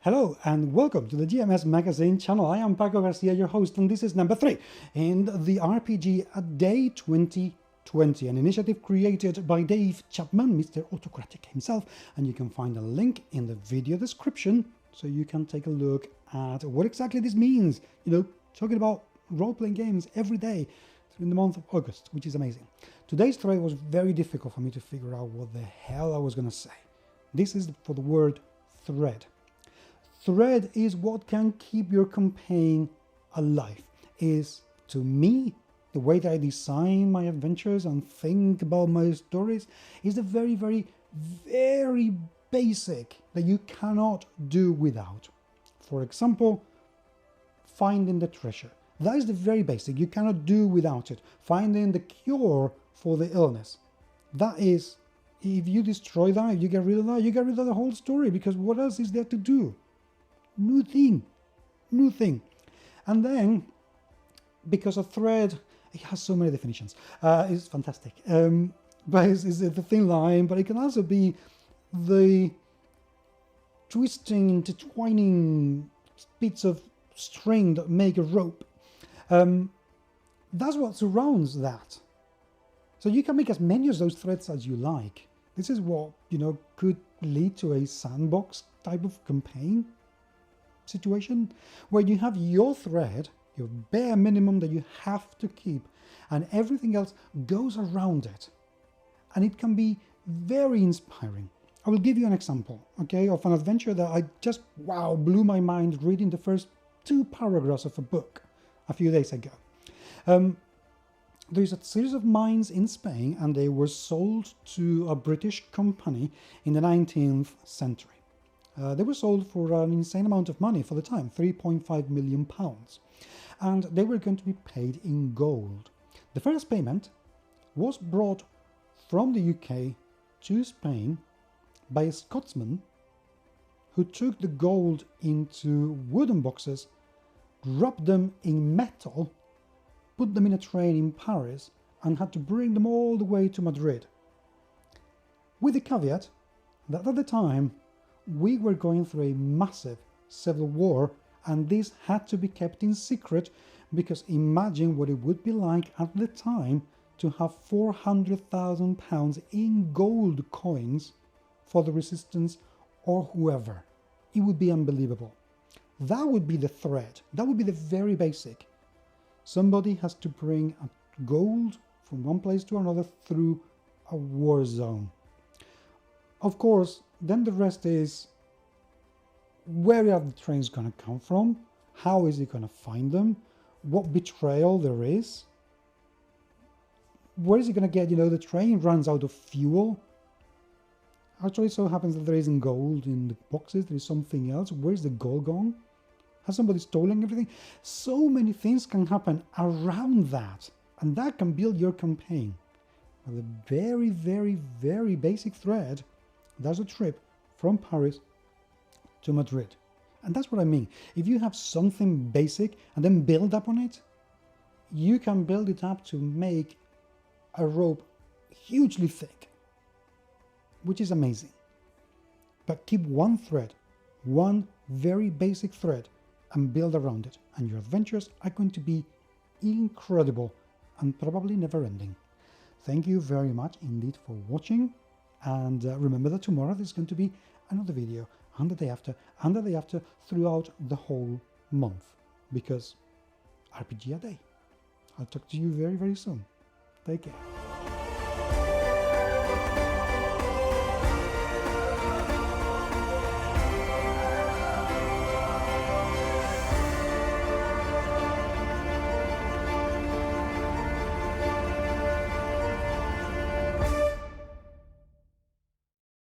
Hello and welcome to the GMS Magazine channel. I am Paco Garcia, your host, and this is number 3 in the RPG A Day 2020, an initiative created by Dave Chapman, Mr. Autocratic himself, and you can find a link in the video description so you can take a look at what exactly this means. You know, talking about role-playing games every day in the month of August, which is amazing. Today's thread was very difficult for me to figure out what the hell I was going to say. This is for the word thread. Thread is what can keep your campaign alive. Is, to me, the way that I design my adventures and think about my stories is the very, very, very basic that you cannot do without. For example, finding the treasure. That is the very basic. You cannot do without it. Finding the cure for the illness. That is, if you destroy that, if you get rid of that, you get rid of the whole story, because what else is there to do? New thing. And then, because a thread, it has so many definitions. It's fantastic. But it's the thin line, but it can also be the twisting, intertwining bits of string that make a rope. That's what surrounds that. So you can make as many of those threads as you like. This is what, could lead to a sandbox type of campaign situation where you have your thread, your bare minimum that you have to keep, and everything else goes around it. And it can be very inspiring. I will give you an example, okay, of an adventure that I just, blew my mind reading the first 2 paragraphs of a book a few days ago. There's a series of mines in Spain, and they were sold to a British company in the 19th century. They were sold for an insane amount of money for the time, £3.5 million. And they were going to be paid in gold. The first payment was brought from the UK to Spain by a Scotsman who took the gold into wooden boxes, wrapped them in metal, put them in a train in Paris, and had to bring them all the way to Madrid. With the caveat that at the time, we were going through a massive civil war, and this had to be kept in secret, because imagine what it would be like at the time to have £400,000 in gold coins for the resistance or whoever. It would be unbelievable. That would be the thread. That would be the very basic. Somebody has to bring gold from one place to another through a war zone. Of course, then the rest is, where are the trains going to come from? How is he going to find them? What betrayal there is? Where is he going to get, the train runs out of fuel. Actually, it so happens that there isn't gold in the boxes. There is something else. Where's the gold gone? Has somebody stolen everything? So many things can happen around that, and that can build your campaign. But the very, very, very basic thread, that's a trip from Paris to Madrid. And that's what I mean. If you have something basic and then build up on it, you can build it up to make a rope hugely thick, which is amazing. But keep one thread, one very basic thread, and build around it, and your adventures are going to be incredible and probably never ending. Thank you very much indeed for watching, and remember that tomorrow there's going to be another video, and the day after, and the day after, throughout the whole month, because RPG A Day. I'll talk to you very, very soon. Take care.